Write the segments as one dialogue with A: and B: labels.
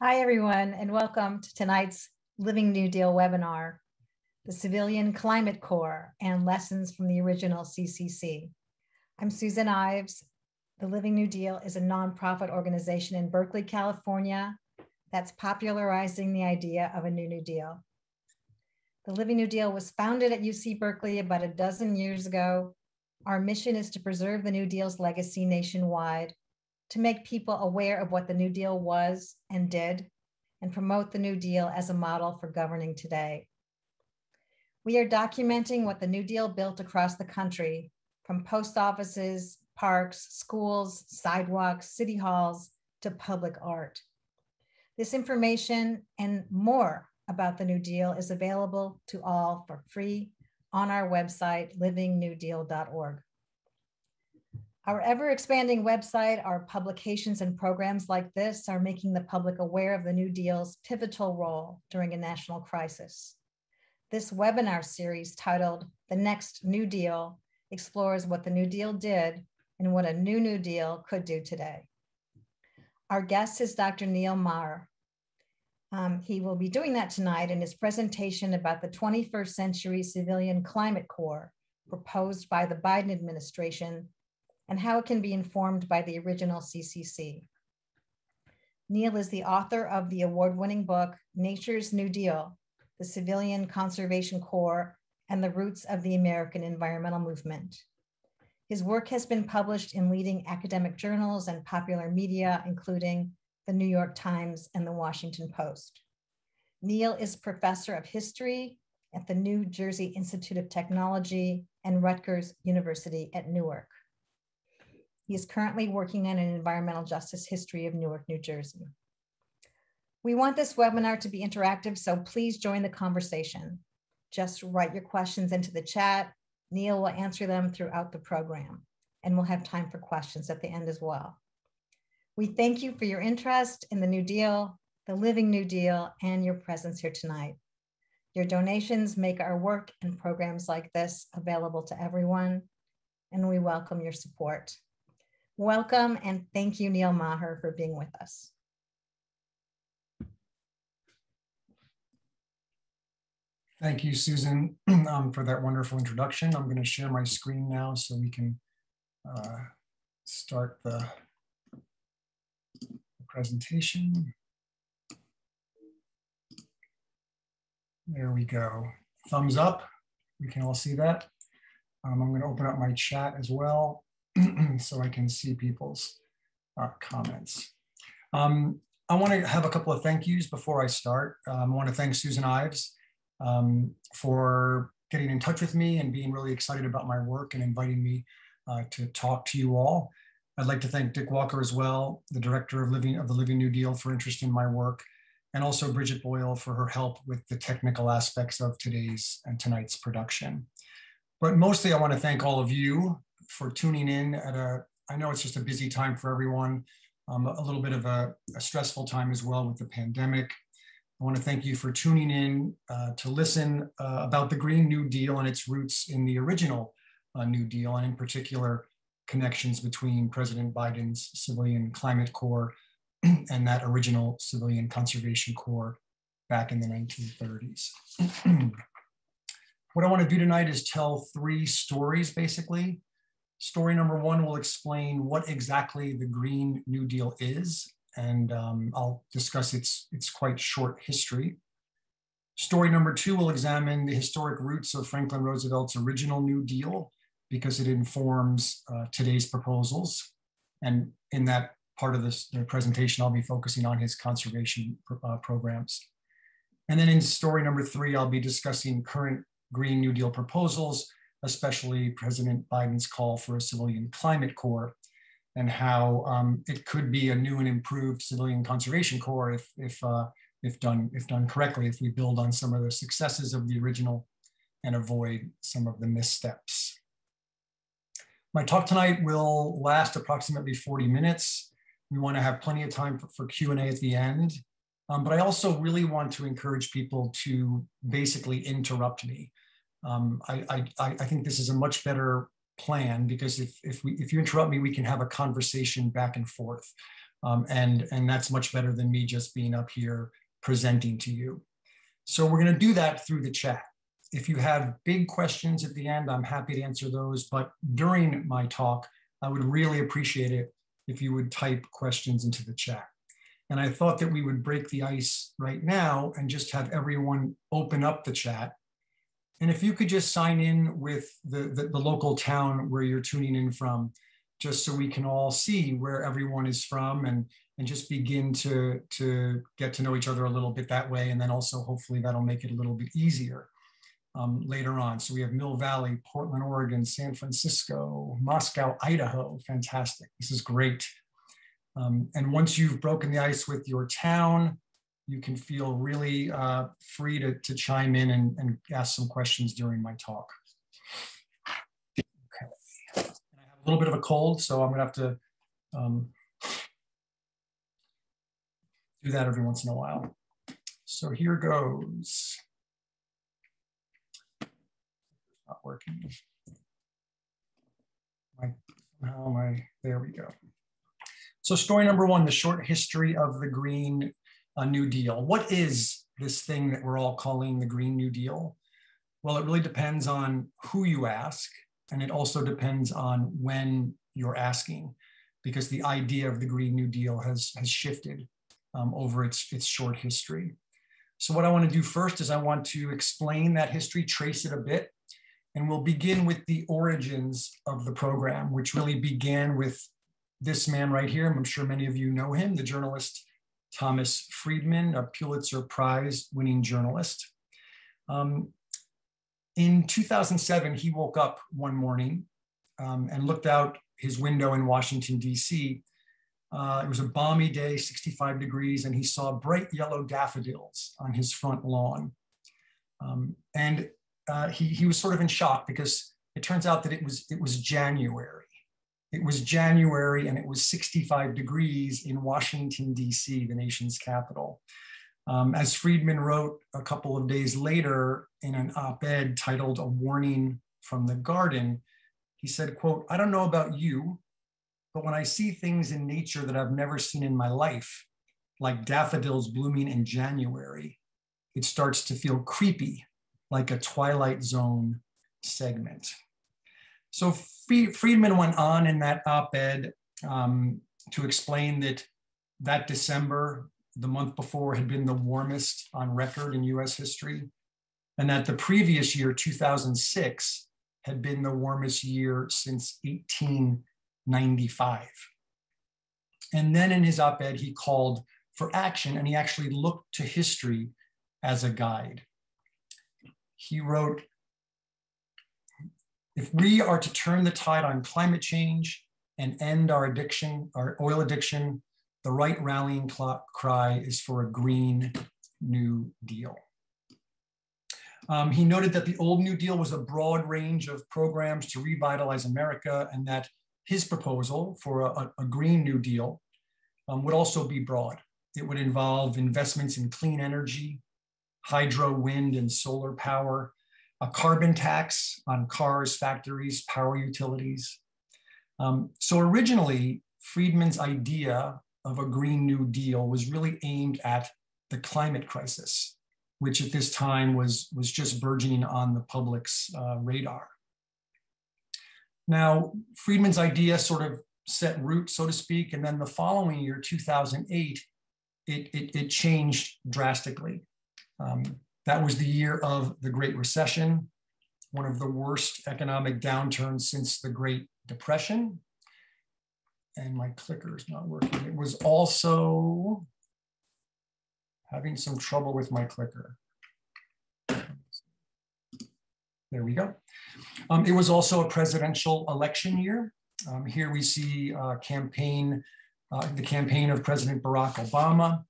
A: Hi, everyone, and welcome to tonight's Living New Deal webinar, the Civilian Climate Corps and Lessons from the Original CCC. I'm Susan Ives. The Living New Deal is a nonprofit organization in Berkeley, California, that's popularizing the idea of a New Deal. The Living New Deal was founded at UC Berkeley about a dozen years ago. Our mission is to preserve the New Deal's legacy nationwide, to make people aware of what the New Deal was and did, and promote the New Deal as a model for governing today. We are documenting what the New Deal built across the country, from post offices, parks, schools, sidewalks, city halls, to public art. This information and more about the New Deal is available to all for free on our website, livingnewdeal.org. Our ever-expanding website, our publications and programs like this are making the public aware of the New Deal's pivotal role during a national crisis. This webinar series titled The Next New Deal explores what the New Deal did and what a New Deal could do today. Our guest is Dr. Neil Maher. He will be doing that tonight in his presentation about the 21st Century Civilian Climate Corps proposed by the Biden administration and how it can be informed by the original CCC. Neil is the author of the award-winning book, Nature's New Deal, the Civilian Conservation Corps and the Roots of the American Environmental Movement. His work has been published in leading academic journals and popular media, including the New York Times and the Washington Post. Neil is professor of history at the New Jersey Institute of Technology and Rutgers University at Newark. He is currently working on an environmental justice history of Newark, New Jersey. We want this webinar to be interactive, so please join the conversation. Just write your questions into the chat. Neil will answer them throughout the program, and we'll have time for questions at the end as well. We thank you for your interest in the New Deal, the Living New Deal, and your presence here tonight. Your donations make our work and programs like this available to everyone, and we welcome your support. Welcome, and thank you, Neil Maher, for being with us.
B: Thank you, Susan, for that wonderful introduction. I'm going to share my screen now so we can start the presentation. There we go. Thumbs up. We can all see that. I'm going to open up my chat as well so I can see people's comments. I want to have a couple of thank yous before I start. I want to thank Susan Ives for getting in touch with me and being really excited about my work and inviting me to talk to you all. I'd like to thank Dick Walker as well, the director of the Living New Deal, for interest in my work, and also Bridget Boyle for her help with the technical aspects of today's and tonight's production. But mostly I want to thank all of you for tuning in at I know it's just a busy time for everyone, a little bit of a stressful time as well with the pandemic. I want to thank you for tuning in to listen about the Green New Deal and its roots in the original New Deal, and in particular, connections between President Biden's Civilian Climate Corps and that original Civilian Conservation Corps back in the 1930s. What I want to do tonight is tell three stories, basically. Story number one will explain what exactly the Green New Deal is, and I'll discuss its quite short history. Story number two will examine the historic roots of Franklin Roosevelt's original New Deal, because it informs today's proposals. And in that part of the presentation, I'll be focusing on his conservation programs. And then in story number three, I'll be discussing current Green New Deal proposals, especially President Biden's call for a Civilian Climate Corps, and how it could be a new and improved Civilian Conservation Corps if done correctly, if we build on some of the successes of the original and avoid some of the missteps. My talk tonight will last approximately 40 minutes. We want to have plenty of time for Q&A at the end, but I also really want to encourage people to basically interrupt me. I think this is a much better plan, because if you interrupt me, we can have a conversation back and forth. And that's much better than me just being up here presenting to you. So we're going to do that through the chat. If you have big questions at the end, I'm happy to answer those. But during my talk, I would really appreciate it if you would type questions into the chat. And I thought that we would break the ice right now and just have everyone open up the chat. And if you could just sign in with the local town where you're tuning in from, just so we can all see where everyone is from and just begin to get to know each other a little bit that way. And then also, hopefully, that'll make it a little bit easier later on. So we have Mill Valley, Portland, Oregon, San Francisco, Moscow, Idaho. Fantastic. This is great. And once you've broken the ice with your town, you can feel really free to chime in and ask some questions during my talk. Okay. And I have a little bit of a cold, so I'm gonna have to do that every once in a while. So here goes. Not working. There we go. So story number one, the short history of the Green New Deal. What is this thing that we're all calling the Green New Deal? Well, it really depends on who you ask, and it also depends on when you're asking, because the idea of the Green New Deal has shifted over its short history. So what I want to do first is I want to explain that history, trace it a bit, and we'll begin with the origins of the program, which really began with this man right here. I'm sure many of you know him, the journalist Thomas Friedman, a Pulitzer Prize winning journalist. In 2007, he woke up one morning and looked out his window in Washington, D.C. It was a balmy day, 65 degrees, and he saw bright yellow daffodils on his front lawn. He was sort of in shock because it turns out that it was January. It was January and it was 65 degrees in Washington, D.C., the nation's capital. As Friedman wrote a couple of days later in an op-ed titled "A Warning from the Garden," he said, quote, "I don't know about you, but when I see things in nature that I've never seen in my life, like daffodils blooming in January, it starts to feel creepy, like a Twilight Zone segment." So Friedman went on in that op-ed to explain that December, the month before, had been the warmest on record in US history, and that the previous year, 2006, had been the warmest year since 1895. And then in his op-ed, he called for action, and he actually looked to history as a guide. He wrote, "If we are to turn the tide on climate change and end our oil addiction, the right rallying cry is for a Green New Deal." He noted that the old New Deal was a broad range of programs to revitalize America, and that his proposal for a Green New Deal would also be broad. It would involve investments in clean energy, hydro, wind, and solar power, a carbon tax on cars, factories, power utilities. So originally, Friedman's idea of a Green New Deal was really aimed at the climate crisis, which at this time was just burgeoning on the public's radar. Now, Friedman's idea sort of set root, so to speak, and then the following year, 2008, it changed drastically. That was the year of the Great Recession, one of the worst economic downturns since the Great Depression. And my clicker is not working. It was also having some trouble with my clicker. There we go. It was also a presidential election year. Here we see the campaign of President Barack Obama.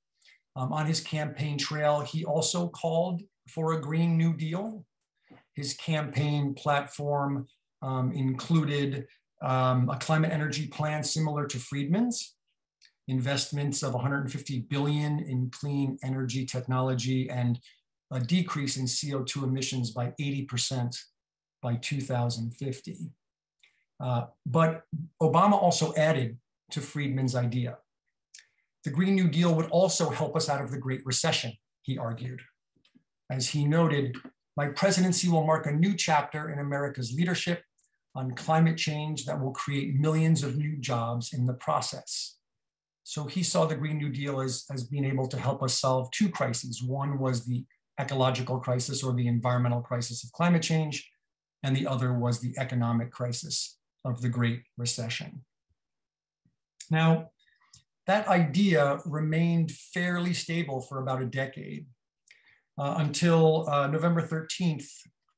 B: On his campaign trail, he also called for a Green New Deal. His campaign platform included a climate energy plan similar to Friedman's, investments of $150 billion in clean energy technology, and a decrease in CO2 emissions by 80% by 2050. But Obama also added to Friedman's idea. the Green New Deal would also help us out of the Great Recession, he argued. As he noted, my presidency will mark a new chapter in America's leadership on climate change that will create millions of new jobs in the process. So he saw the Green New Deal as being able to help us solve two crises. One was the ecological crisis or the environmental crisis of climate change, and the other was the economic crisis of the Great Recession. Now, that idea remained fairly stable for about a decade until November 13th,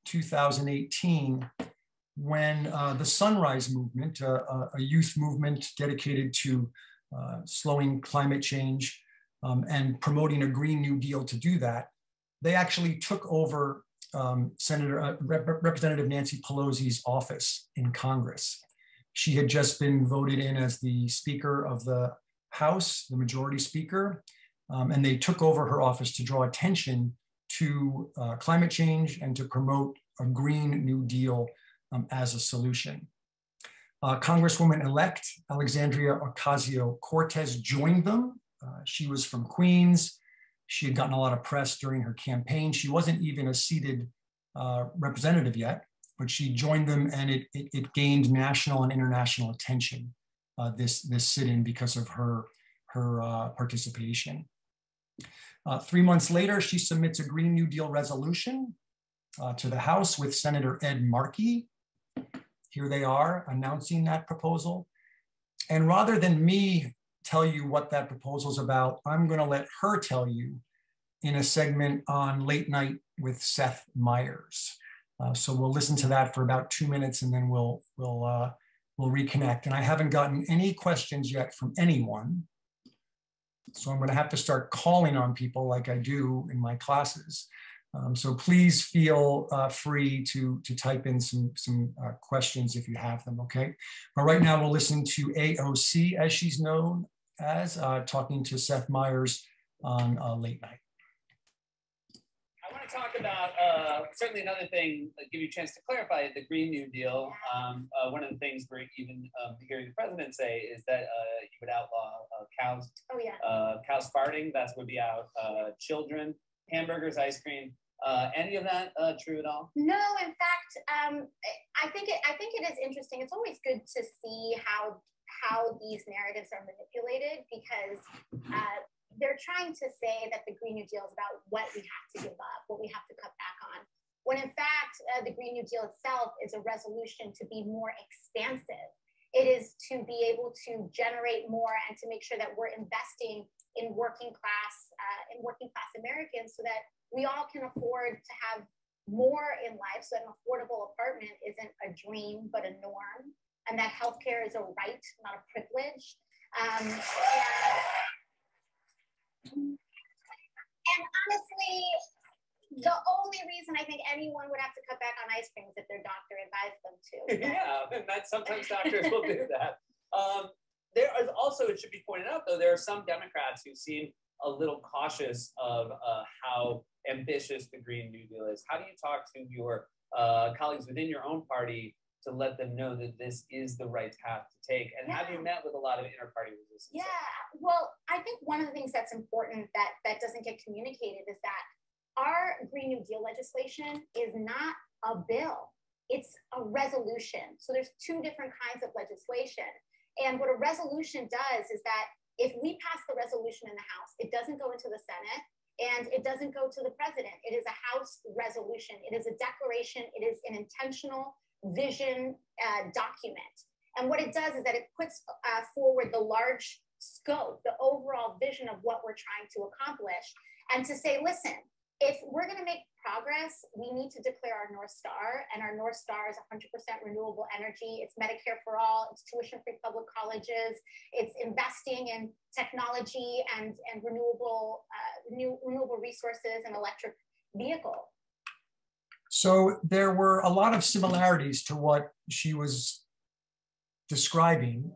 B: 2018, when the Sunrise Movement, a youth movement dedicated to slowing climate change and promoting a Green New Deal to do that, they actually took over Representative Nancy Pelosi's office in Congress. She had just been voted in as the Speaker of the House, the Majority Speaker, and they took over her office to draw attention to climate change and to promote a Green New Deal as a solution. Congresswoman-elect Alexandria Ocasio-Cortez joined them. She was from Queens. She had gotten a lot of press during her campaign. She wasn't even a seated representative yet, but she joined them, and it gained national and international attention, this sit-in, because of her participation. 3 months later, she submits a Green New Deal resolution to the House with Senator Ed Markey. Here they are announcing that proposal. And rather than me tell you what that proposal is about, I'm going to let her tell you in a segment on Late Night with Seth Meyers. So we'll listen to that for about 2 minutes, and then we'll reconnect. And I haven't gotten any questions yet from anyone, so I'm going to have to start calling on people like I do in my classes. So please feel free to type in some questions if you have them, okay? But right now we'll listen to AOC, as she's known as, talking to Seth Meyers on Late Night.
C: I want to talk about certainly another thing, give you a chance to clarify the Green New Deal. One of the things we're even hearing the president say is that you would outlaw cows.
D: Oh yeah.
C: Cows farting, that would be out. Children, hamburgers, ice cream. Any of that true at all?
D: No, in fact, I think it is interesting. It's always good to see how these narratives are manipulated, because they're trying to say that the Green New Deal is about what we have to give up, what we have to cut back on, when in fact, the Green New Deal itself is a resolution to be more expansive. It is to be able to generate more and to make sure that we're investing in working class Americans, so that we all can afford to have more in life, so that an affordable apartment isn't a dream, but a norm, and that healthcare is a right, not a privilege. And honestly, the only reason I think anyone would have to cut back on ice cream is if their doctor advised them to.
C: Yeah, and sometimes doctors will do that. There is also, it should be pointed out though, there are some Democrats who seem a little cautious of how ambitious the Green New Deal is. How do you talk to your colleagues within your own party to let them know that this is the right path to take? And have you met with a lot of inter-party resistance?
D: Yeah, well, I think one of the things that's important that doesn't get communicated is that our Green New Deal legislation is not a bill, it's a resolution. So there's two different kinds of legislation. And what a resolution does is that if we pass the resolution in the House, it doesn't go into the Senate, and it doesn't go to the president. It is a House resolution. It is a declaration. It is an intentional vision document. And what it does is that it puts forward the large scope, the overall vision of what we're trying to accomplish, and to say, listen, if we're going to make progress, we need to declare our North Star, and our North Star is 100% renewable energy. It's Medicare for all, it's tuition-free public colleges, it's investing in technology and renewable resources and electric vehicle.
B: So there were a lot of similarities to what she was describing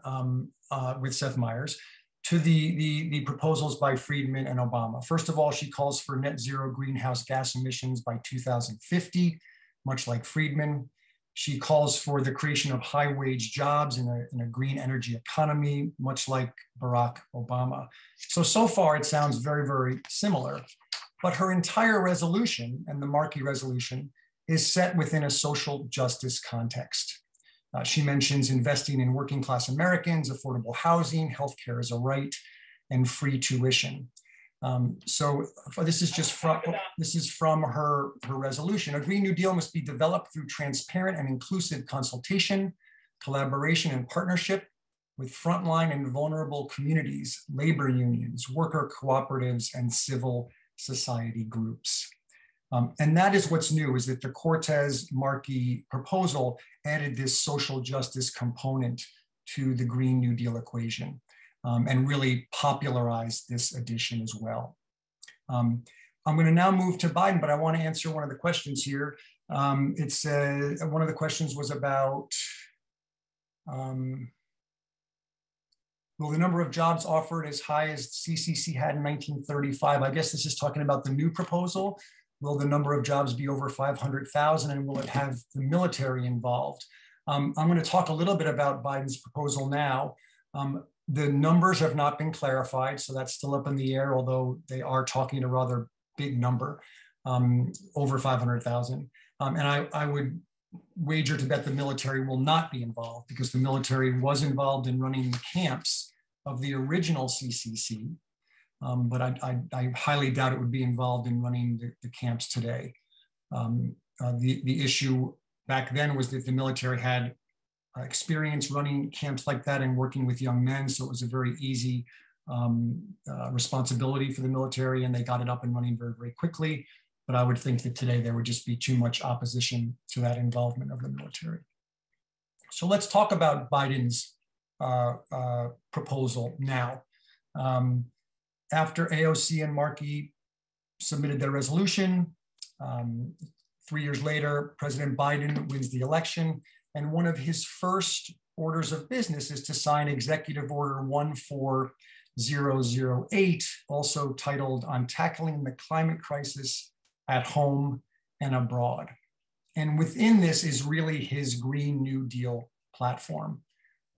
B: with Seth Meyers to the proposals by Friedman and Obama. First of all, she calls for net zero greenhouse gas emissions by 2050, much like Friedman. She calls for the creation of high-wage jobs in a green energy economy, much like Barack Obama. So far, it sounds very, very similar. But her entire resolution, and the Markey resolution, is set within a social justice context. She mentions investing in working class Americans, affordable housing, healthcare as a right, and free tuition. So this is from her resolution. A Green New Deal must be developed through transparent and inclusive consultation, collaboration, and partnership with frontline and vulnerable communities, labor unions, worker cooperatives, and civil society groups. And that is what's new, is that the Cortez-Markey proposal added this social justice component to the Green New Deal equation. And really popularized this addition as well. I'm going to now move to Biden, but I want to answer one of the questions here. One of the questions was about, will the number of jobs offered as high as CCC had in 1935? I guess this is talking about the new proposal. Will the number of jobs be over 500,000, and will it have the military involved? I'm going to talk a little bit about Biden's proposal now. The numbers have not been clarified, so that's still up in the air, although they are talking a rather big number, over 500,000. And I would wager to bet the military will not be involved, because the military was involved in running the camps of the original CCC, but I highly doubt it would be involved in running the camps today. The issue back then was that the military had experience running camps like that and working with young men. So it was a very easy responsibility for the military, and they got it up and running very, very quickly. But I would think that today there would just be too much opposition to that involvement of the military. So let's talk about Biden's proposal now. After AOC and Markey submitted their resolution, 3 years later, President Biden wins the election. And one of his first orders of business is to sign Executive Order 14008, also titled On Tackling the Climate Crisis at Home and Abroad. And within this is really his Green New Deal platform,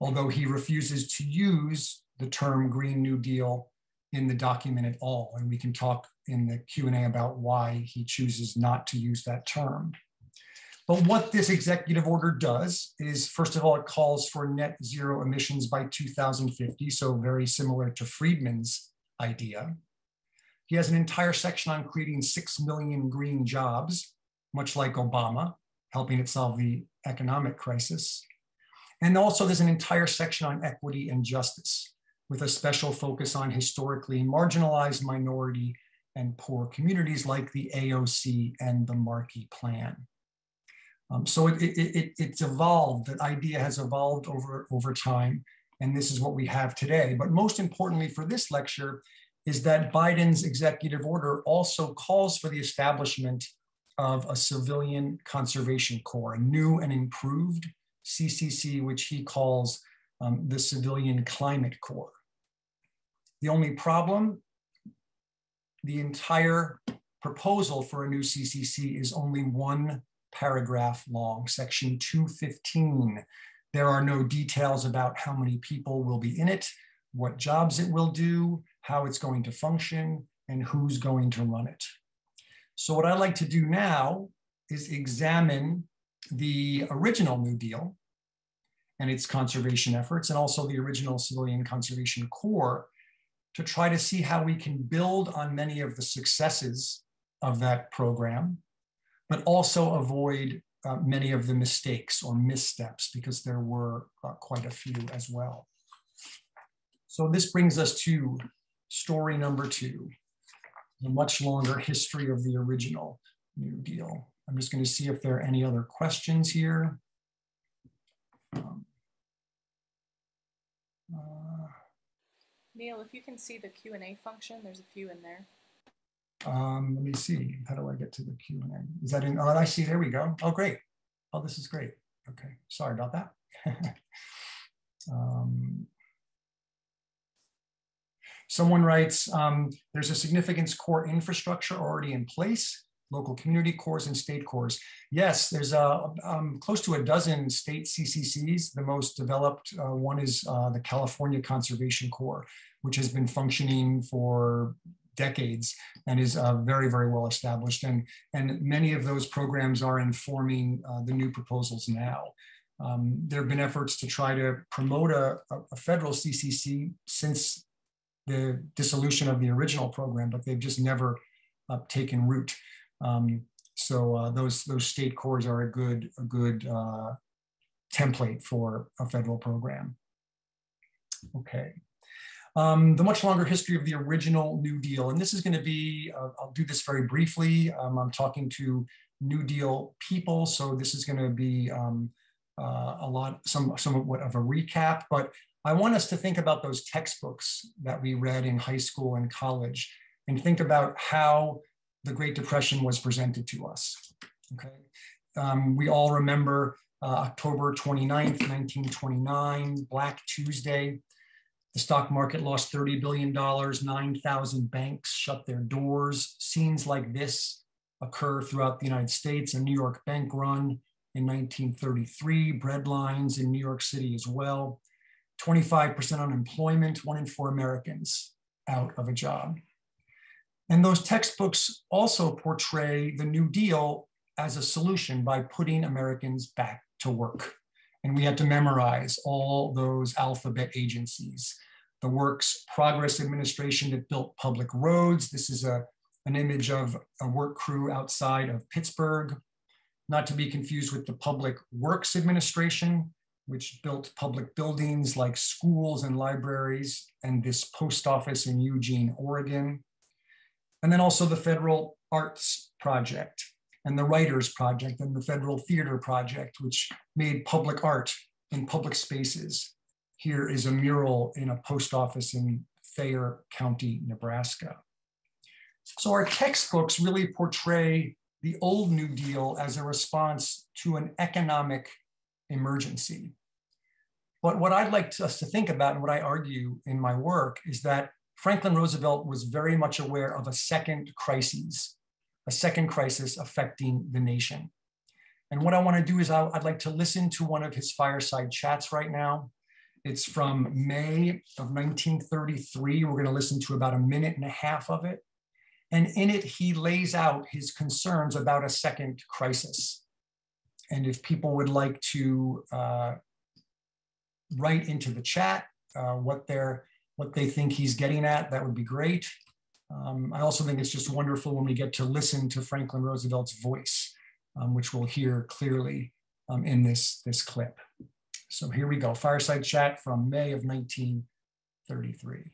B: although he refuses to use the term Green New Deal in the document at all. And we can talk in the Q&A about why he chooses not to use that term. But what this executive order does is, first of all, it calls for net zero emissions by 2050, so very similar to Friedman's idea. He has an entire section on creating 6 million green jobs, much like Obama, helping it solve the economic crisis. And also there's an entire section on equity and justice, with a special focus on historically marginalized minority and poor communities like the AOC and the Markey Plan. So it's evolved, that idea has evolved over time, and this is what we have today. But most importantly for this lecture is that Biden's executive order also calls for the establishment of a civilian conservation corps, a new and improved CCC, which he calls the Civilian Climate Corps. The only problem, the entire proposal for a new CCC is only one paragraph long, section 215. There are no details about how many people will be in it, what jobs it will do, how it's going to function, and who's going to run it. So what I'd like to do now is examine the original New Deal and its conservation efforts, and also the original Civilian Conservation Corps, to try to see how we can build on many of the successes of that program, but also avoid many of the mistakes or missteps, because there were quite a few as well. So this brings us to story number 2, the much longer history of the original New Deal. I'm just going to see if there are any other questions here.
E: Neil, if you can see the Q&A function, there's a few in there.
B: Let me see. How do I get to the Q&A? Is that in? Oh, I see. There we go. Oh, great. Oh, this is great. Okay. Sorry about that. Someone writes, there's a significant core infrastructure already in place. local community corps and state corps. Yes, there's close to a dozen state CCCs. The most developed one is the California Conservation Corps, which has been functioning for decades and is very, very well established. And many of those programs are informing the new proposals now. There have been efforts to try to promote a federal CCC since the dissolution of the original program, but they've just never taken root. So those state corps are a good template for a federal program. Okay. The much longer history of the original New Deal, and this is going to be, I'll do this very briefly. I'm talking to New Deal people, so this is going to be somewhat of a recap, but I want us to think about those textbooks that we read in high school and college and think about how the Great Depression was presented to us, okay? We all remember October 29th, 1929, Black Tuesday. The stock market lost $30 billion, 9,000 banks shut their doors. Scenes like this occur throughout the United States, a New York bank run in 1933, bread lines in New York City as well. 25% unemployment, 1 in 4 Americans out of a job. And those textbooks also portray the New Deal as a solution by putting Americans back to work. And we had to memorize all those alphabet agencies. The Works Progress Administration that built public roads. This is an image of a work crew outside of Pittsburgh, not to be confused with the Public Works Administration, which built public buildings like schools and libraries, and this post office in Eugene, Oregon. And then also the Federal Arts Project and the Writers Project and the Federal Theater Project, which made public art in public spaces. Here is a mural in a post office in Thayer County, Nebraska. So our textbooks really portray the old New Deal as a response to an economic emergency. But what I'd like us to think about, and what I argue in my work, is that Franklin Roosevelt was very much aware of a second crisis affecting the nation. And what I want to do is I'd like to listen to one of his fireside chats right now. It's from May of 1933. We're going to listen to about 1.5 minutes of it. And in it, he lays out his concerns about a second crisis. And if people would like to write into the chat what they think he's getting at, that would be great. I also think it's just wonderful when we get to listen to Franklin Roosevelt's voice, which we'll hear clearly in this clip. So here we go, fireside chat from May of 1933.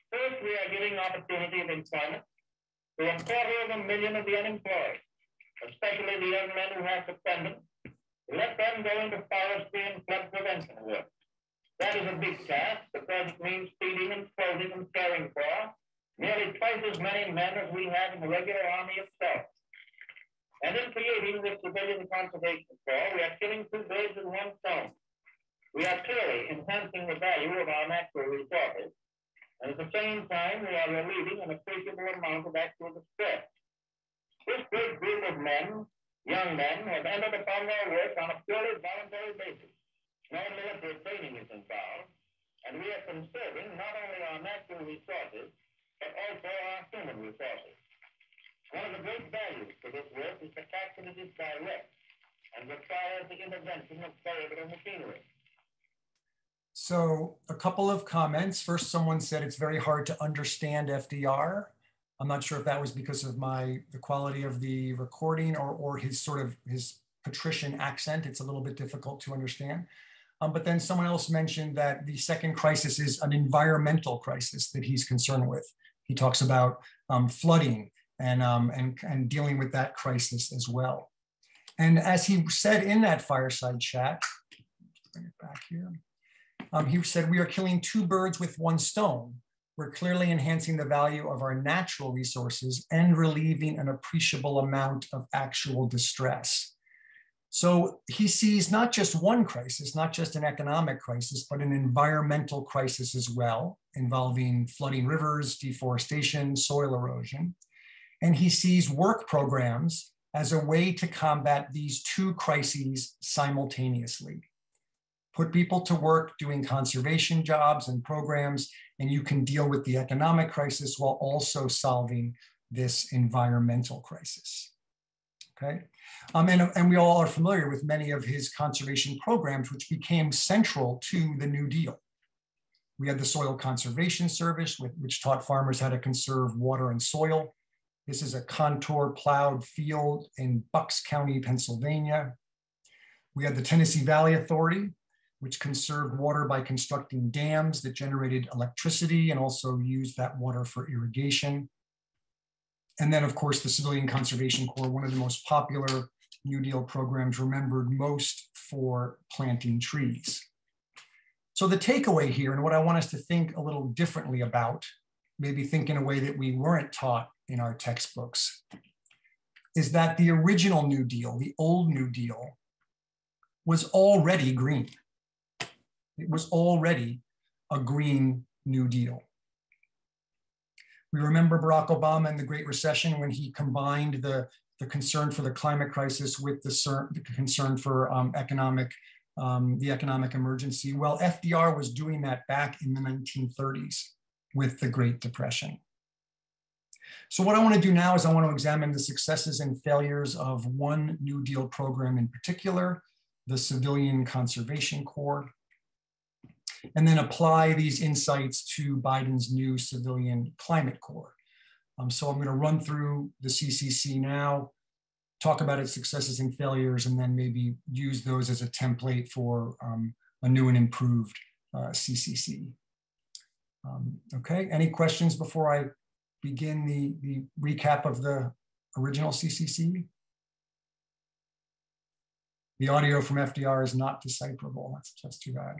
F: First, we are giving opportunity of employment to 250,000 of the unemployed, especially the young men who have dependents. Let them go into forestry and flood prevention work. That is a big task because it means feeding and clothing and caring for nearly twice as many men as we have in the regular army itself. And in creating this civilian conservation corps, we are killing 2 birds with 1 stone. We are clearly enhancing the value of our natural resources, and at the same time, we are relieving an appreciable amount of actual distress. This great group of men, young men, have entered upon their work on a purely voluntary basis. No military training is involved, and we are conserving not only our natural resources, but also our human resources. One of the great values for this work is the fact that it is direct and requires the intervention of cerebral machinery.
B: So a couple of comments. First, someone said it's very hard to understand FDR. I'm not sure if that was because of the quality of the recording or his patrician accent. It's a little bit difficult to understand. But then someone else mentioned that the second crisis is an environmental crisis that he's concerned with. He talks about flooding and dealing with that crisis as well. And as he said in that fireside chat, bring it back here, he said, we are killing 2 birds with 1 stone. We're clearly enhancing the value of our natural resources and relieving an appreciable amount of actual distress. So he sees not just one crisis, not just an economic crisis, but an environmental crisis as well, involving flooding rivers, deforestation, soil erosion. And he sees work programs as a way to combat these two crises simultaneously. Put people to work doing conservation jobs and programs, and you can deal with the economic crisis while also solving this environmental crisis. Okay, and we all are familiar with many of his conservation programs, which became central to the New Deal. We had the Soil Conservation Service, which taught farmers how to conserve water and soil. This is a contour plowed field in Bucks County, Pennsylvania. We had the Tennessee Valley Authority, which conserved water by constructing dams that generated electricity and also used that water for irrigation. And then, of course, the Civilian Conservation Corps, one of the most popular New Deal programs, remembered most for planting trees. So the takeaway here, and what I want us to think a little differently about, maybe think in a way that we weren't taught in our textbooks, is that the original New Deal, the old New Deal, was already green. It was already a Green New Deal. We remember Barack Obama in the Great Recession when he combined the concern for the climate crisis with the concern for the economic emergency. Well, FDR was doing that back in the 1930s with the Great Depression. So what I want to do now is I want to examine the successes and failures of one New Deal program in particular, the Civilian Conservation Corps, and then apply these insights to Biden's new Civilian Climate Corps. So I'm going to run through the CCC now, talk about its successes and failures, and then maybe use those as a template for a new and improved CCC. Okay, any questions before I begin the recap of the original CCC? The audio from FDR is not decipherable. That's too bad.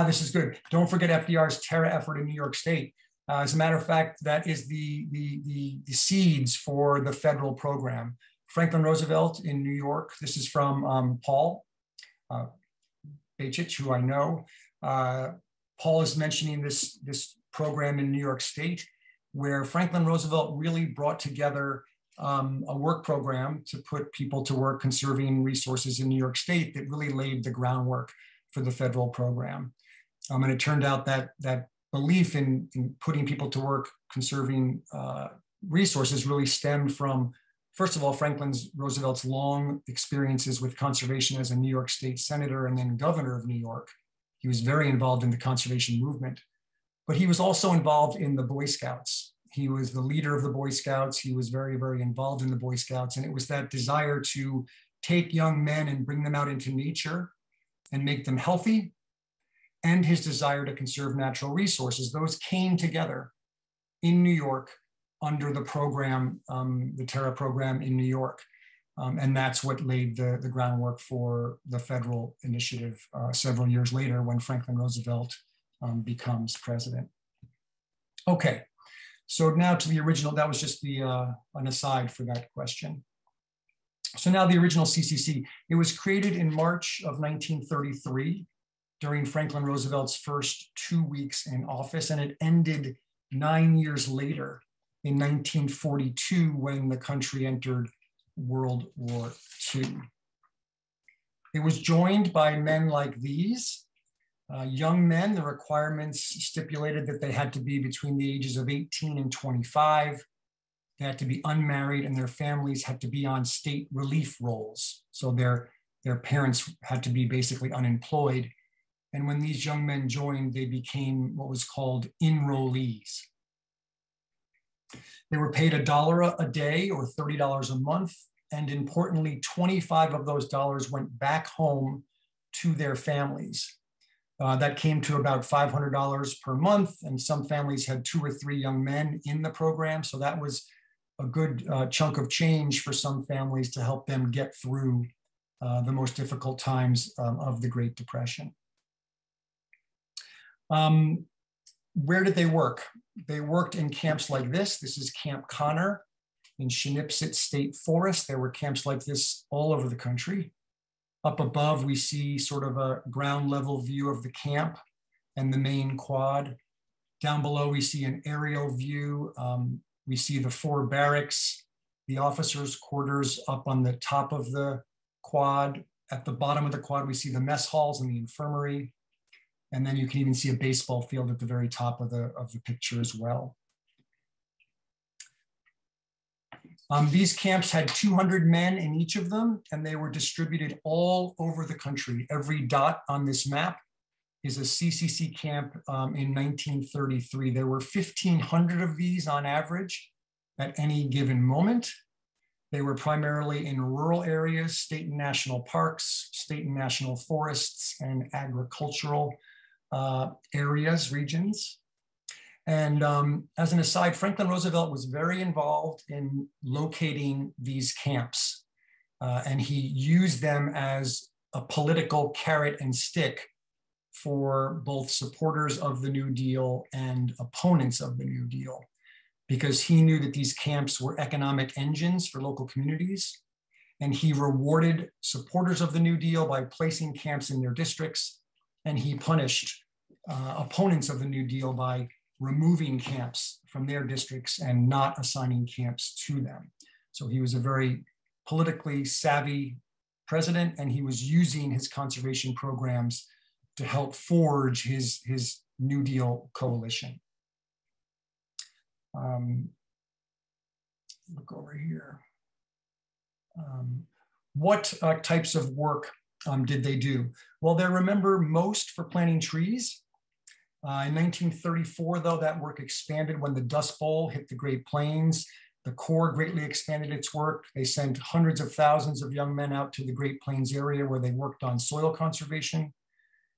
B: This is good. Don't forget FDR's terror effort in New York State. As a matter of fact, that is the seeds for the federal program. Franklin Roosevelt in New York. This is from Paul Bachich, who I know. Paul is mentioning this program in New York State, where Franklin Roosevelt really brought together a work program to put people to work conserving resources in New York State that really laid the groundwork for the federal program. And it turned out that belief in putting people to work conserving resources really stemmed from, first of all, Franklin Roosevelt's long experiences with conservation as a New York State senator and then governor of New York. He was very involved in the conservation movement, but he was also involved in the Boy Scouts. He was the leader of the Boy Scouts. He was very, very involved in the Boy Scouts. And it was that desire to take young men and bring them out into nature and make them healthy, and his desire to conserve natural resources. Those came together in New York under the program, the Terra program in New York. And that's what laid the groundwork for the federal initiative several years later when Franklin Roosevelt becomes president. Okay, so now to the original, that was just an aside for that question. So now the original CCC, it was created in March of 1933 during Franklin Roosevelt's first 2 weeks in office, and it ended 9 years later in 1942 when the country entered World War II. It was joined by men like these. Young men, the requirements stipulated that they had to be between the ages of 18 and 25. They had to be unmarried and their families had to be on state relief rolls. So their parents had to be basically unemployed. And when these young men joined, they became what was called enrollees. They were paid $1 a day or $30 a month. And importantly, 25 of those dollars went back home to their families. That came to about $500 per month. And some families had 2 or 3 young men in the program. So that was a good chunk of change for some families to help them get through the most difficult times of the Great Depression. Where did they work? They worked in camps like this. This is Camp Connor in Shinipsit State Forest. There were camps like this all over the country. Up above, we see sort of a ground level view of the camp and the main quad. Down below, we see an aerial view We see the 4 barracks, the officers' quarters up on the top of the quad. At the bottom of the quad, we see the mess halls and the infirmary. And then you can even see a baseball field at the very top of the picture as well. These camps had 200 men in each of them, and they were distributed all over the country. Every dot on this map is a CCC camp in 1933. There were 1,500 of these on average at any given moment. They were primarily in rural areas, state and national parks, state and national forests, and agricultural areas, regions. And as an aside, Franklin Roosevelt was very involved in locating these camps. And he used them as a political carrot and stick for both supporters of the New Deal and opponents of the New Deal, because he knew that these camps were economic engines for local communities. And he rewarded supporters of the New Deal by placing camps in their districts. And he punished opponents of the New Deal by removing camps from their districts and not assigning camps to them. So he was a very politically savvy president, and he was using his conservation programs to help forge his New Deal coalition. Look over here. What types of work did they do? Well, they're remembered most for planting trees. In 1934, though, that work expanded when the Dust Bowl hit the Great Plains. The Corps greatly expanded its work. They sent hundreds of thousands of young men out to the Great Plains area where they worked on soil conservation.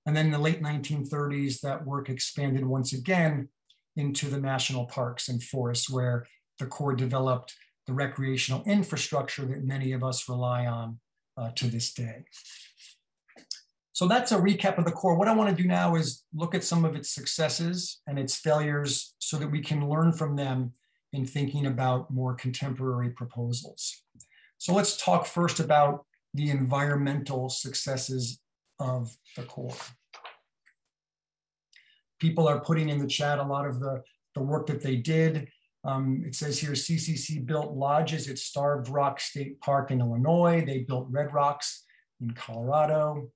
B: And then in the late 1930s, that work expanded once again into the national parks and forests, where the Corps developed the recreational infrastructure that many of us rely on to this day. So that's a recap of the Corps. What I want to do now is look at some of its successes and its failures so that we can learn from them in thinking about more contemporary proposals. So let's talk first about the environmental successes of the Corps. People are putting in the chat a lot of the work that they did. It says here, CCC built lodges at Starved Rock State Park in Illinois. They built Red Rocks in Colorado.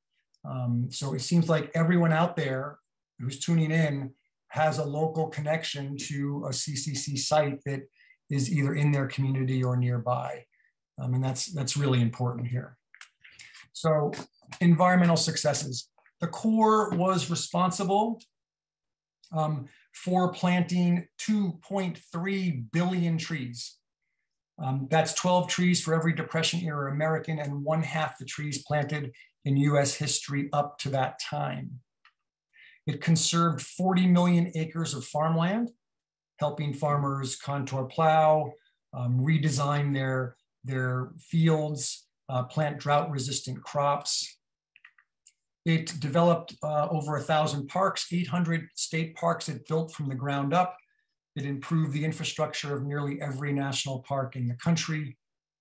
B: So it seems like everyone out there who's tuning in has a local connection to a CCC site that is either in their community or nearby. And that's really important here. So environmental successes. The Corps was responsible for planting 2.3 billion trees. That's 12 trees for every Depression era American and 1/2 the trees planted in US history up to that time. It conserved 40 million acres of farmland, helping farmers contour plow, redesign their fields, plant drought-resistant crops. It developed over 1,000 parks, 800 state parks it built from the ground up. It improved the infrastructure of nearly every national park in the country,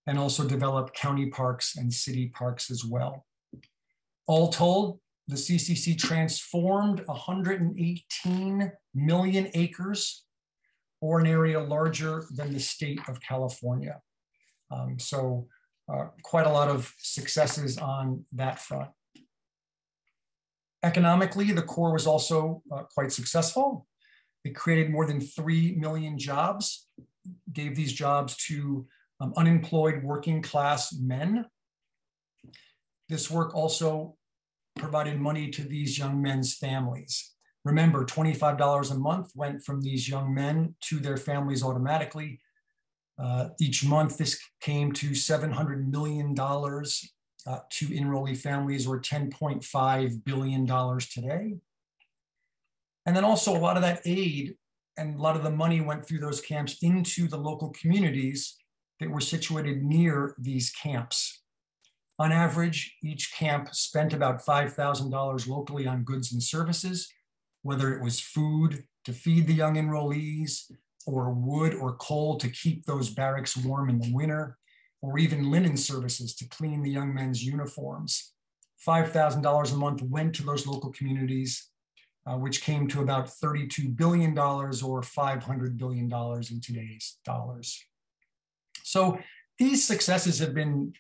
B: and also developed county parks and city parks as well. All told, the CCC transformed 118 million acres, or an area larger than the state of California. So quite a lot of successes on that front. Economically, the Corps was also quite successful. It created more than 3 million jobs, gave these jobs to unemployed working class men. This work also provided money to these young men's families. Remember, $25 a month went from these young men to their families automatically. Each month, this came to $700 million to enrollee families, or $10.5 billion today. And then also a lot of that aid and a lot of the money went through those camps into the local communities that were situated near these camps. On average, each camp spent about $5,000 locally on goods and services, whether it was food to feed the young enrollees, or wood or coal to keep those barracks warm in the winter, or even linen services to clean the young men's uniforms. $5,000 a month went to those local communities, which came to about $32 billion or $500 billion in today's dollars. So these successes have been,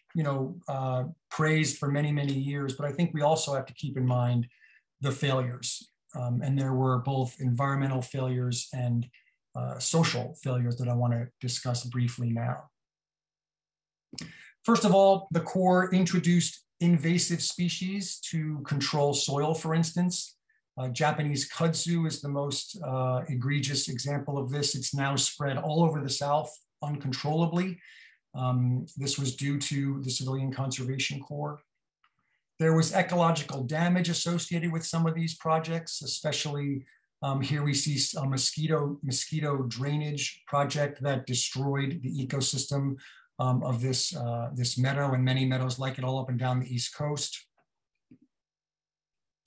B: praised for many, many years, but I think we also have to keep in mind the failures. And there were both environmental failures and social failures that I want to discuss briefly now. First of all, the Corps introduced invasive species to control soil, for instance. Japanese kudzu is the most egregious example of this. It's now spread all over the South uncontrollably. This was due to the Civilian Conservation Corps. There was ecological damage associated with some of these projects, especially here we see a mosquito drainage project that destroyed the ecosystem of this meadow and many meadows like it all up and down the East Coast.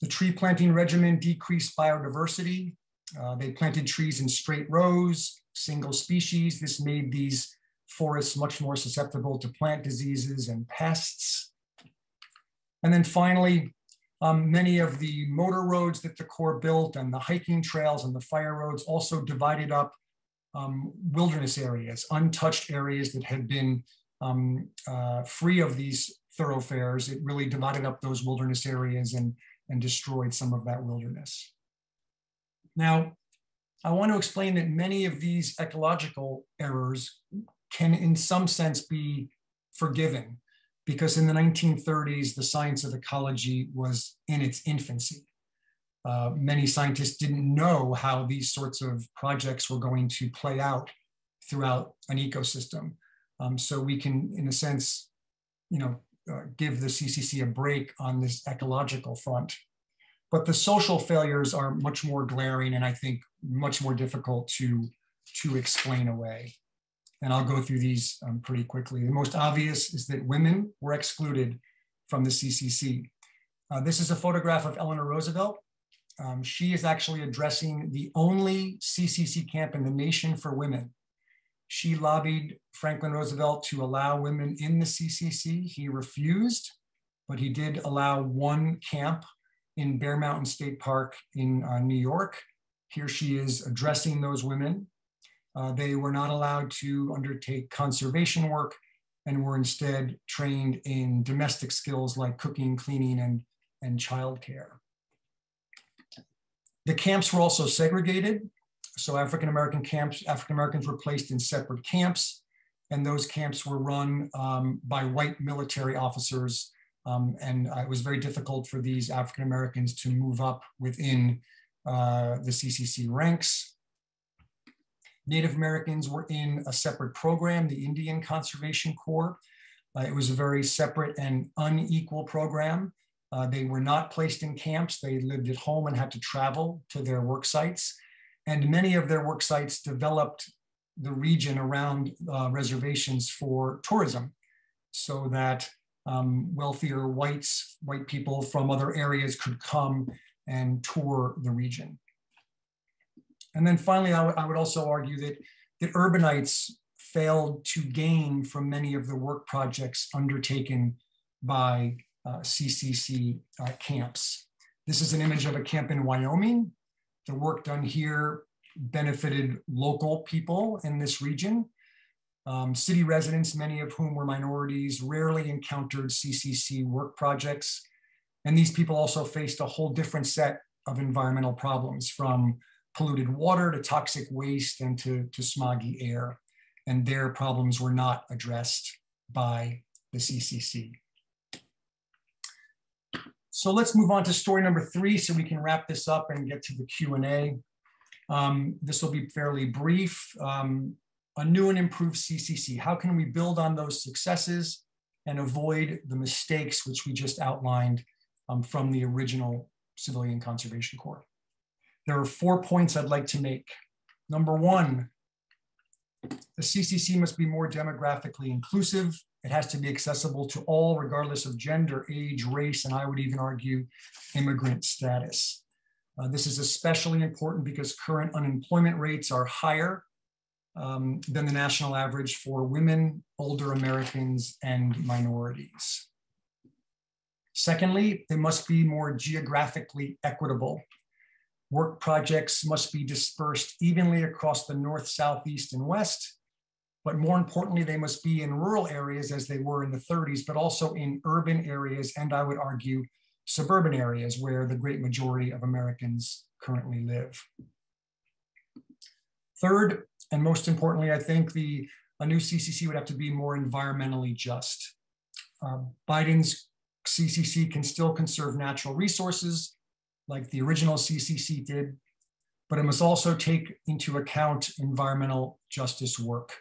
B: The tree planting regimen decreased biodiversity. They planted trees in straight rows, single species. This made these forests much more susceptible to plant diseases and pests. And then finally, many of the motor roads that the Corps built and the hiking trails and the fire roads also divided up wilderness areas, untouched areas that had been free of these thoroughfares. It really divided up those wilderness areas and destroyed some of that wilderness. Now, I want to explain that many of these ecological errors can in some sense be forgiven, because in the 1930s, the science of ecology was in its infancy. Many scientists didn't know how these sorts of projects were going to play out throughout an ecosystem. So we can, in a sense, give the CCC a break on this ecological front. But the social failures are much more glaring and I think much more difficult to explain away. And I'll go through these pretty quickly. The most obvious is that women were excluded from the CCC. This is a photograph of Eleanor Roosevelt. She is actually addressing the only CCC camp in the nation for women. She lobbied Franklin Roosevelt to allow women in the CCC. He refused, but he did allow one camp in Bear Mountain State Park in New York. Here she is addressing those women. They were not allowed to undertake conservation work and were instead trained in domestic skills like cooking, cleaning, and childcare. The camps were also segregated. So African-Americans were placed in separate camps, and those camps were run by white military officers. And it was very difficult for these African-Americans to move up within the CCC ranks. Native Americans were in a separate program, the Indian Conservation Corps. It was a very separate and unequal program. They were not placed in camps. They lived at home and had to travel to their work sites. And many of their work sites developed the region around reservations for tourism so that wealthier white people from other areas could come and tour the region. And then finally, I would also argue that urbanites failed to gain from many of the work projects undertaken by CCC camps. This is an image of a camp in Wyoming. The work done here benefited local people in this region. City residents, many of whom were minorities, rarely encountered CCC work projects. And these people also faced a whole different set of environmental problems, from polluted water to toxic waste and to smoggy air. And their problems were not addressed by the CCC. So let's move on to story number 3 so we can wrap this up and get to the Q&A. This will be fairly brief. A new and improved CCC. How can we build on those successes and avoid the mistakes which we just outlined from the original Civilian Conservation Corps? There are 4 points I'd like to make. Number 1, the CCC must be more demographically inclusive. It has to be accessible to all, regardless of gender, age, race, and I would even argue immigrant status. This is especially important because current unemployment rates are higher than the national average for women, older Americans, and minorities. Secondly, it must be more geographically equitable. Work projects must be dispersed evenly across the north, south, east, and west. But more importantly, they must be in rural areas as they were in the 30s, but also in urban areas, and I would argue suburban areas where the great majority of Americans currently live. Third, and most importantly, I think a new CCC would have to be more environmentally just. Biden's CCC can still conserve natural resources like the original CCC did, but it must also take into account environmental justice work.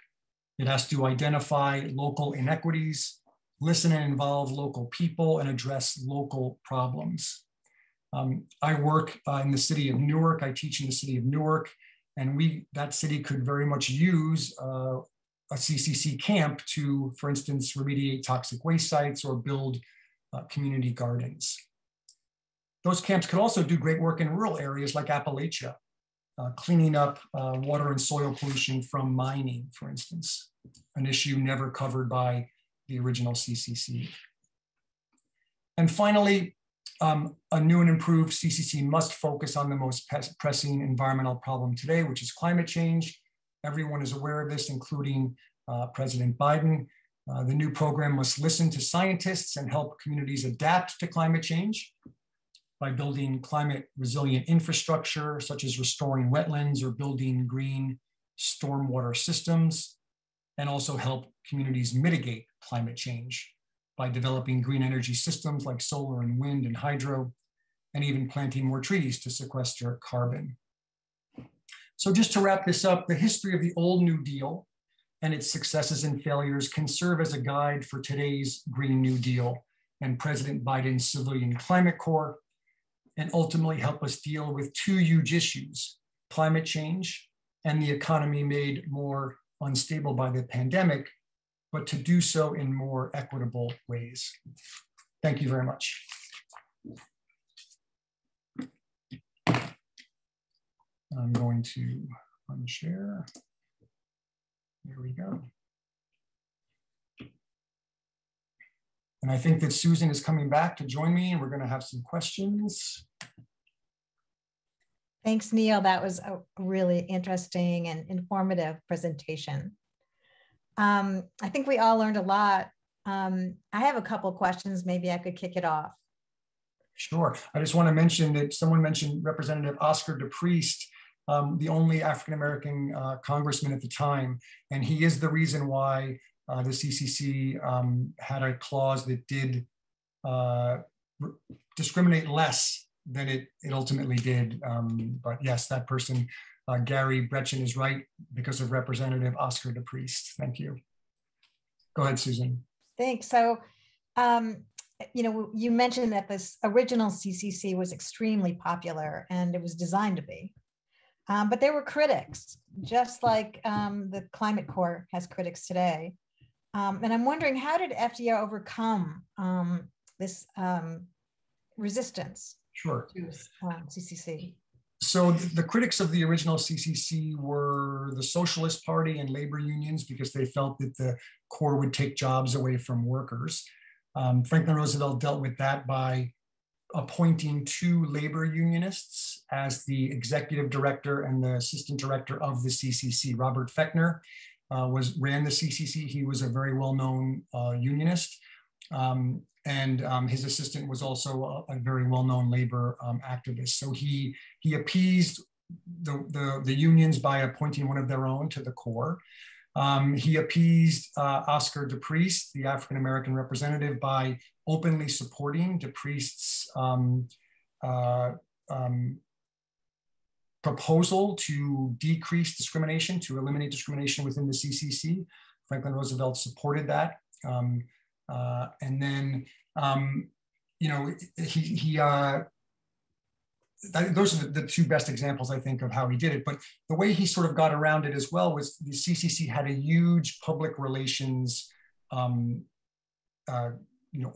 B: It has to identify local inequities, listen and involve local people, and address local problems. I work in the city of Newark. I teach in the city of Newark, and that city could very much use a CCC camp to, for instance, remediate toxic waste sites or build community gardens. Those camps could also do great work in rural areas like Appalachia, cleaning up water and soil pollution from mining, for instance, an issue never covered by the original CCC. And finally, a new and improved CCC must focus on the most pressing environmental problem today, which is climate change. Everyone is aware of this, including President Biden. The new program must listen to scientists and help communities adapt to climate change by building climate resilient infrastructure, such as restoring wetlands or building green stormwater systems, and also help communities mitigate climate change by developing green energy systems like solar and wind and hydro, and even planting more trees to sequester carbon. So just to wrap this up, the history of the old New Deal and its successes and failures can serve as a guide for today's Green New Deal and President Biden's Civilian Climate Corps, and ultimately help us deal with two huge issues: climate change and the economy made more unstable by the pandemic, but to do so in more equitable ways. Thank you very much. I'm going to unshare. There we go. And I think that Susan is coming back to join me, and we're going to have some questions.
A: Thanks, Neil. That was a really interesting and informative presentation. I think we all learned a lot. I have a couple questions. Maybe I could kick it off.
B: Sure. I just want to mention that someone mentioned Representative Oscar DePriest, the only African-American congressman at the time, and he is the reason why the CCC had a clause that did discriminate less than it ultimately did. But yes, that person, Gary Bretchen, is right because of Representative Oscar DePriest. Thank you. Go ahead, Susan.
A: Thanks. So, you know, you mentioned that this original CCC was extremely popular and it was designed to be. But there were critics, just like the Climate Corps has critics today. And I'm wondering, how did FDR overcome this resistance
B: Sure.
A: to CCC?
B: So the critics of the original CCC were the Socialist Party and labor unions because they felt that the Corps would take jobs away from workers. Franklin Roosevelt dealt with that by appointing two labor unionists as the executive director and the assistant director of the CCC. Robert Fechner ran the CCC. He was a very well-known unionist. And his assistant was also a very well-known labor activist. So he appeased the unions by appointing one of their own to the Corps. He appeased Oscar DePriest, the African-American representative, by openly supporting DePriest's proposal to decrease discrimination, to eliminate discrimination within the CCC. Franklin Roosevelt supported that. And then, you know, those are the two best examples, I think, of how he did it. But the way he sort of got around it as well was the CCC had a huge public relations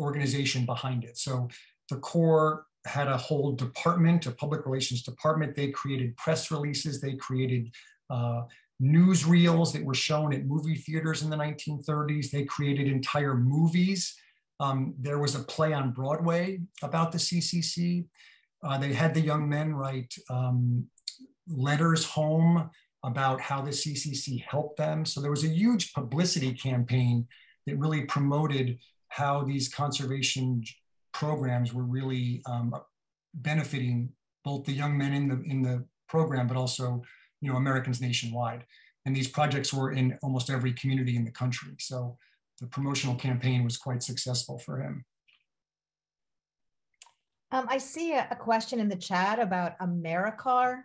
B: organization behind it. So the Corps had a whole department, a public relations department. They created press releases. They created newsreels that were shown at movie theaters in the 1930s. They created entire movies. There was a play on Broadway about the CCC. They had the young men write letters home about how the CCC helped them. So there was a huge publicity campaign that really promoted how these conservation programs were really benefiting both the young men in the program, but also, you know, Americans nationwide. And these projects were in almost every community in the country. So the promotional campaign was quite successful for him.
A: I see a question in the chat about Americorps.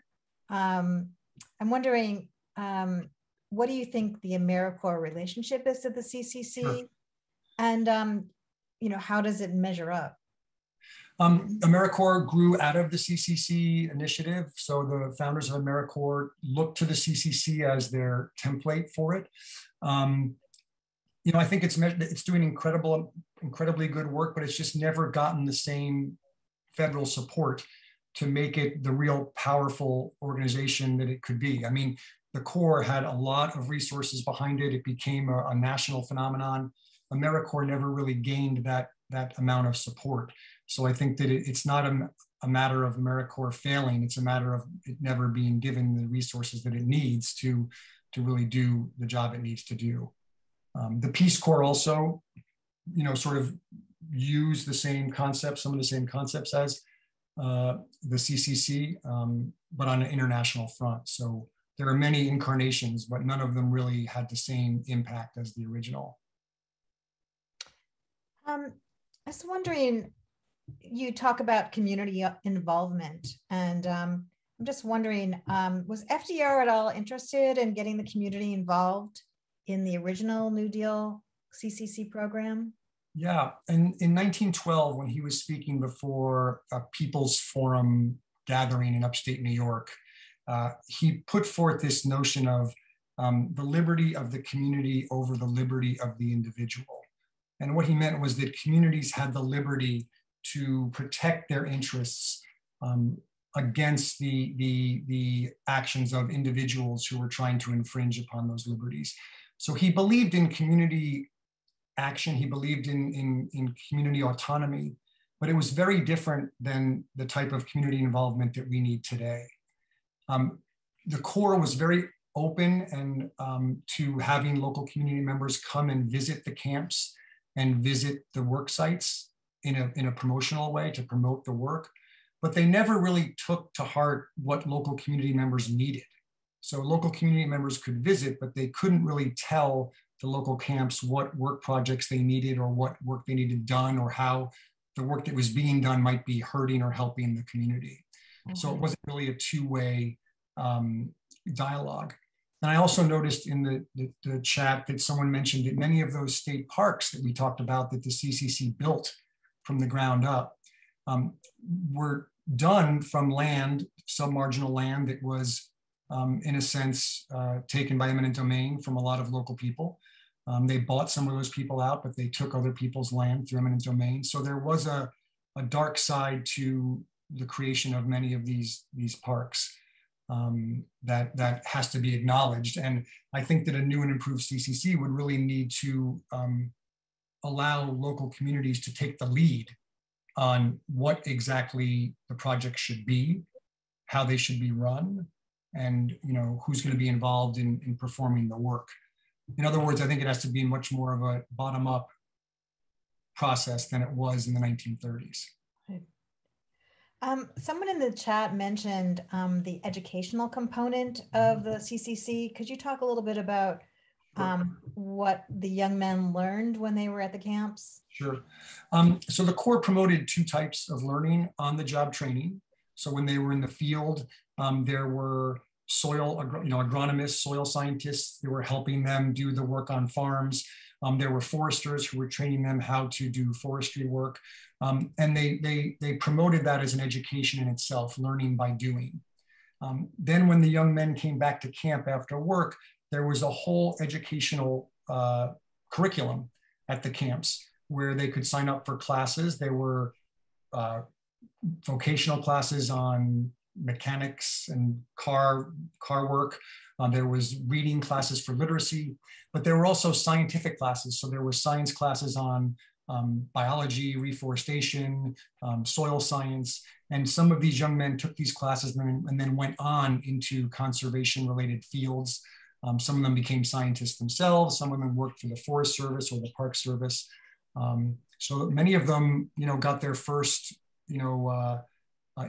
A: I'm wondering, what do you think the Americorps relationship is to the CCC? Sure. And, you know, how does it measure up?
B: Americorps grew out of the CCC initiative. So the founders of Americorps looked to the CCC as their template for it. You know, I think it's doing incredibly good work, but it's just never gotten the same federal support to make it the real powerful organization that it could be. I mean, the Corps had a lot of resources behind it. It became a national phenomenon. Americorps never really gained that amount of support. So I think that it's not a matter of Americorps failing. It's a matter of it never being given the resources that it needs to really do the job it needs to do. The Peace Corps also, you know, sort of use the same concepts, some of the same concepts as the CCC, but on an international front. So there are many incarnations, but none of them really had the same impact as the original.
A: I was wondering, you talk about community involvement, and I'm just wondering, was FDR at all interested in getting the community involved in the original New Deal CCC program?
B: Yeah, and in 1912, when he was speaking before a People's Forum gathering in upstate New York, he put forth this notion of the liberty of the community over the liberty of the individual. And what he meant was that communities had the liberty to protect their interests against the actions of individuals who were trying to infringe upon those liberties. So he believed in community action. He believed in community autonomy, but it was very different than the type of community involvement that we need today. The Corps was very open and to having local community members come and visit the camps and visit the work sites in a promotional way to promote the work, but they never really took to heart what local community members needed. So local community members could visit, but they couldn't really tell the local camps what work projects they needed or what work they needed done or how the work that was being done might be hurting or helping the community. Mm-hmm. So it wasn't really a two-way dialogue. And I also noticed in the chat that someone mentioned that many of those state parks that we talked about that the CCC built from the ground up were done from land, submarginal land that was in a sense taken by eminent domain from a lot of local people. They bought some of those people out, but they took other people's land through eminent domain. So there was a dark side to the creation of many of these parks. That has to be acknowledged. And I think that a new and improved CCC would really need to allow local communities to take the lead on what exactly the project should be, how they should be run, and who's going to be involved in performing the work. In other words, I think it has to be much more of a bottom-up process than it was in the 1930s.
A: Someone in the chat mentioned the educational component of the CCC. Could you talk a little bit about what the young men learned when they were at the camps?
B: Sure. So the Corps promoted two types of learning: on-the-job training. So when they were in the field, there were agronomists, soil scientists that were helping them do the work on farms. There were foresters who were training them how to do forestry work. And they promoted that as an education in itself, learning by doing. Then when the young men came back to camp after work, there was a whole educational curriculum at the camps where they could sign up for classes. There were vocational classes on mechanics and car work. There was reading classes for literacy, but there were also scientific classes. So there were science classes on biology, reforestation, soil science. And some of these young men took these classes and then went on into conservation-related fields. Some of them became scientists themselves. Some of them worked for the Forest Service or the Park Service. So many of them, got their first,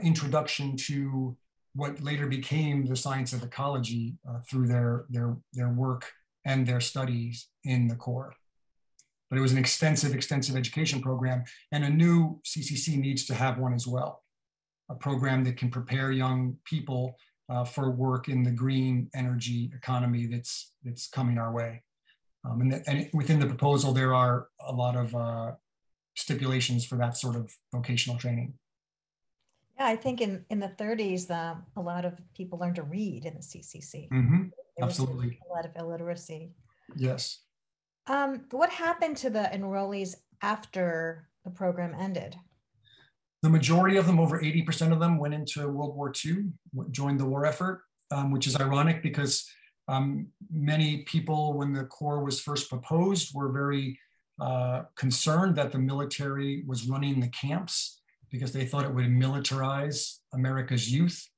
B: introduction to what later became the science of ecology through their work and their studies in the Corps. But it was an extensive education program, and a new CCC needs to have one as well. A program that can prepare young people for work in the green energy economy that's coming our way. And within the proposal, there are a lot of stipulations for that sort of vocational training.
A: Yeah, I think in the 30s, a lot of people learned to read in the CCC.
B: Mm-hmm. Absolutely.
A: A lot of illiteracy.
B: Yes.
A: What happened to the enrollees after the program ended?
B: The majority of them, over 80% of them, went into World War II, joined the war effort, which is ironic because many people, when the Corps was first proposed, were very concerned that the military was running the camps because they thought it would militarize America's youth.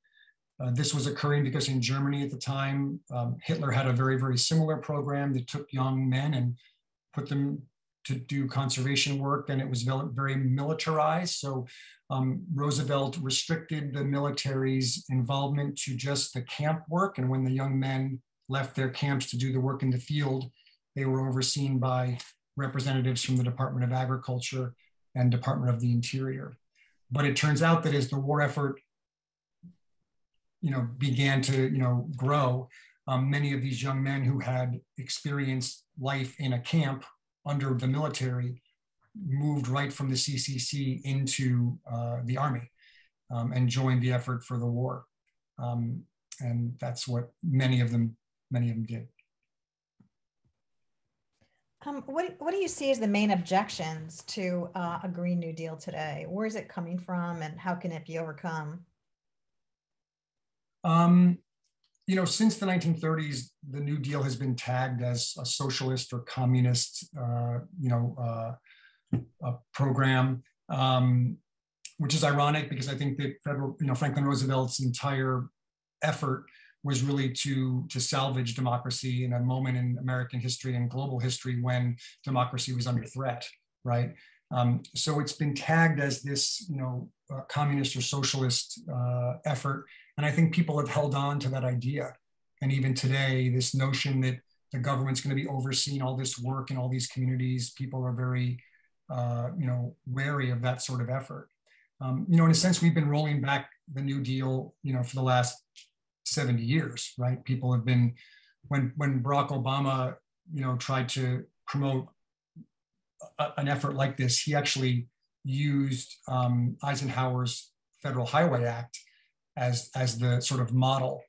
B: This was occurring because in Germany at the time, Hitler had a very, very similar program that took young men and put them to do conservation work, and it was very militarized. So Roosevelt restricted the military's involvement to just the camp work. And when the young men left their camps to do the work in the field, they were overseen by representatives from the Department of Agriculture and Department of the Interior. But it turns out that as the war effort began to grow, many of these young men who had experienced life in a camp under the military moved right from the CCC into the Army and joined the effort for the war. And that's what many of them did.
A: What do you see as the main objections to a Green New Deal today? Where is it coming from, and how can it be overcome?
B: Since the 1930s, the New Deal has been tagged as a socialist or communist, a program, which is ironic because I think that Franklin Roosevelt's entire effort was really to salvage democracy in a moment in American history and global history when democracy was under threat, right? So it's been tagged as this, communist or socialist effort. And I think people have held on to that idea. And even today, this notion that the government's going to be overseeing all this work in all these communities, people are very, wary of that sort of effort. In a sense, we've been rolling back the New Deal, for the last 70 years, right? People have been, when Barack Obama, tried to promote an effort like this, he actually used Eisenhower's Federal Highway Act as the sort of model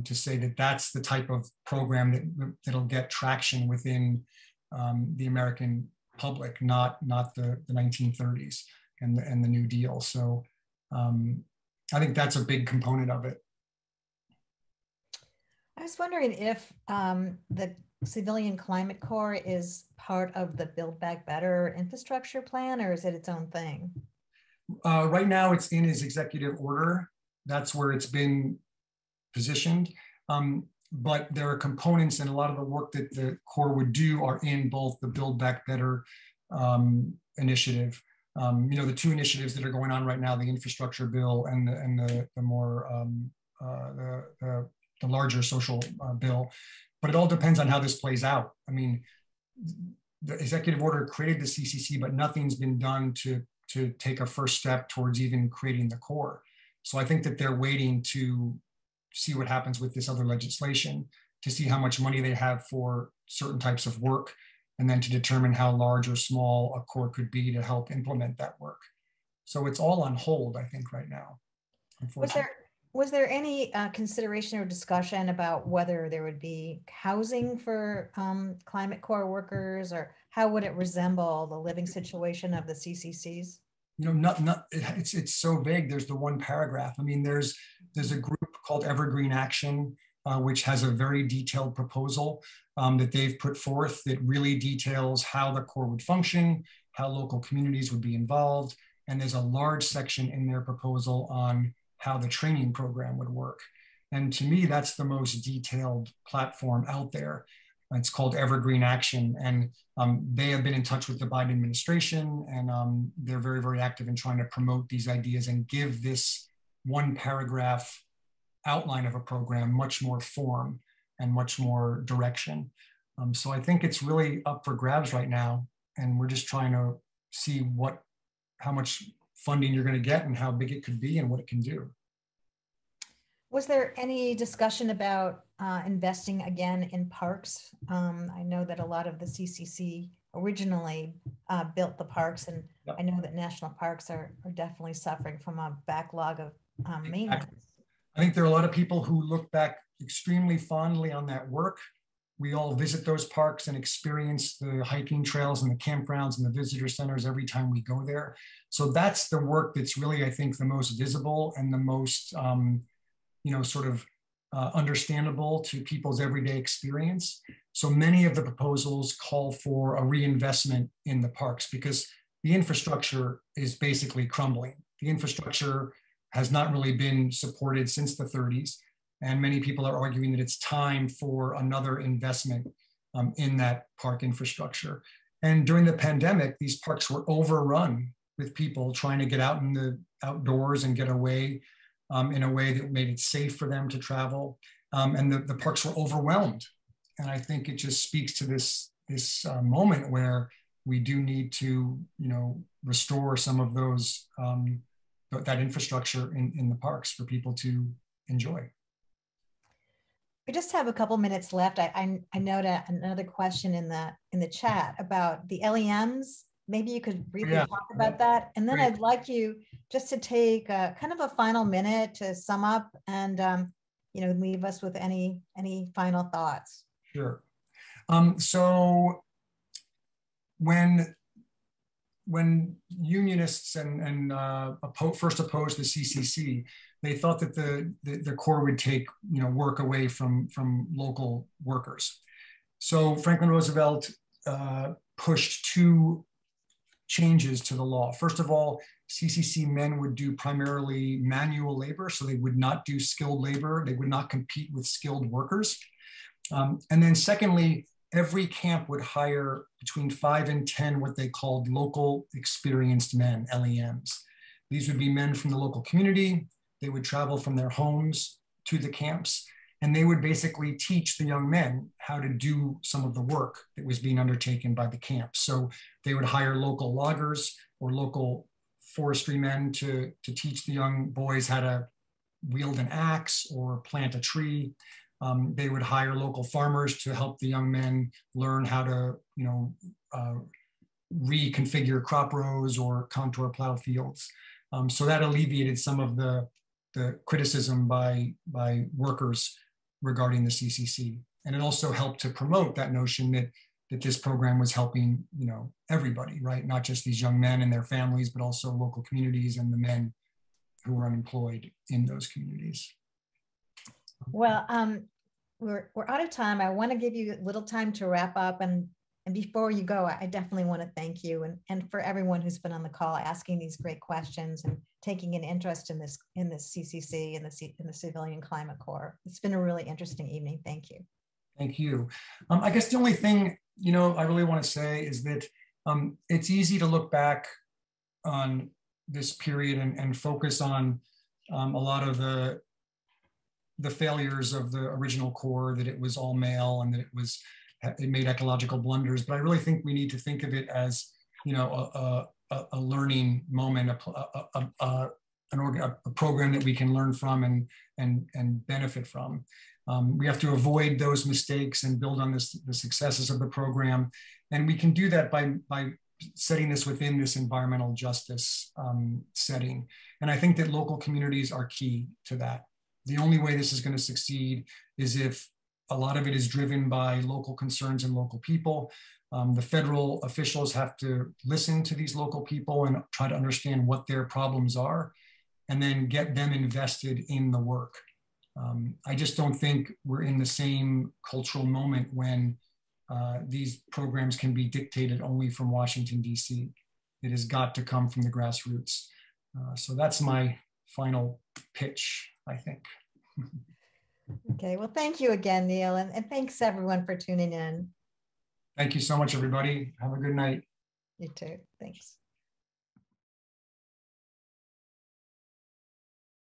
B: to say that that's the type of program that'll get traction within the American public, not the 1930s and the New Deal. So I think that's a big component of it.
A: I was wondering if the Civilian Climate Corps is part of the Build Back Better infrastructure plan, or is it its own thing?
B: Right now, it's in his executive order. That's where it's been positioned. But there are components, and a lot of the work that the Corps would do are in both the Build Back Better initiative. The two initiatives that are going on right now, the infrastructure bill and the more the larger social bill, but it all depends on how this plays out. I mean, the executive order created the CCC, but nothing's been done to take a first step towards even creating the Corps. So I think that they're waiting to see what happens with this other legislation, to see how much money they have for certain types of work, and then to determine how large or small a Corps could be to help implement that work. So it's all on hold, I think, right now.
A: Was there any consideration or discussion about whether there would be housing for Climate Corps workers, or how would it resemble the living situation of the CCCs?
B: It's so vague. There's the one paragraph. I mean, there's a group called Evergreen Action, which has a very detailed proposal that they've put forth that really details how the Corps would function, how local communities would be involved. And there's a large section in their proposal on how the training program would work. And to me, that's the most detailed platform out there. It's called Evergreen Action. And they have been in touch with the Biden administration, and they're very, very active in trying to promote these ideas and give this one paragraph outline of a program much more form and much more direction. So I think it's really up for grabs right now. And we're just trying to see how much funding you're going to get and how big it could be and what it can do.
A: Was there any discussion about investing again in parks? I know that a lot of the CCC originally built the parks, and
B: Yep.
A: I know that national parks are definitely suffering from a backlog of maintenance.
B: I think there are a lot of people who look back extremely fondly on that work. We all visit those parks and experience the hiking trails and the campgrounds and the visitor centers every time we go there. So that's the work that's really, I think, the most visible and the most understandable to people's everyday experience. So many of the proposals call for a reinvestment in the parks because the infrastructure is basically crumbling. The infrastructure has not really been supported since the 30s. And many people are arguing that it's time for another investment in that park infrastructure. And during the pandemic, these parks were overrun with people trying to get out in the outdoors and get away in a way that made it safe for them to travel. And the parks were overwhelmed. And I think it just speaks to this moment where we do need to, restore some of those, that infrastructure in the parks for people to enjoy.
A: We just have a couple minutes left. I note another question in the chat about the LEMs. Maybe you could briefly talk about that. And then
B: Great.
A: I'd like you just to take kind of a final minute to sum up and leave us with any final thoughts.
B: Sure. So when unionists and first opposed the CCC, they thought that the Corps would take work away from local workers. So Franklin Roosevelt pushed two changes to the law. First of all, CCC men would do primarily manual labor, so they would not do skilled labor. They would not compete with skilled workers. And then secondly, every camp would hire between 5 and 10 what they called local experienced men, LEMs. These would be men from the local community. They would travel from their homes to the camps, and they would basically teach the young men how to do some of the work that was being undertaken by the camp. So they would hire local loggers or local forestry men to teach the young boys how to wield an axe or plant a tree. They would hire local farmers to help the young men learn how to, reconfigure crop rows or contour plow fields. So that alleviated some of the criticism by workers regarding the CCC. And it also helped to promote that notion that this program was helping, everybody, right? Not just these young men and their families, but also local communities and the men who were unemployed in those communities.
A: Well, we're out of time. I want to give you a little time to wrap up. And before you go, I definitely want to thank you and for everyone who's been on the call asking these great questions and taking an interest in this CCC and in the Civilian Climate Corps. It's been a really interesting evening. Thank you.
B: Thank you. I guess the only thing, I really want to say is that it's easy to look back on this period and focus on a lot of the failures of the original Corps, that it was all male and that it made ecological blunders. But I really think we need to think of it as, a learning moment, a program that we can learn from and benefit from. We have to avoid those mistakes and build on the successes of the program. And we can do that by setting this within this environmental justice setting. And I think that local communities are key to that. The only way this is going to succeed is if a lot of it is driven by local concerns and local people. The federal officials have to listen to these local people and try to understand what their problems are, and then get them invested in the work. I just don't think we're in the same cultural moment when these programs can be dictated only from Washington, D.C. it has got to come from the grassroots. So that's my final pitch, I think.
A: Okay, well, thank you again, Neil, and thanks everyone for tuning in.
B: Thank you so much, everybody. Have a good night.
A: You too. Thanks.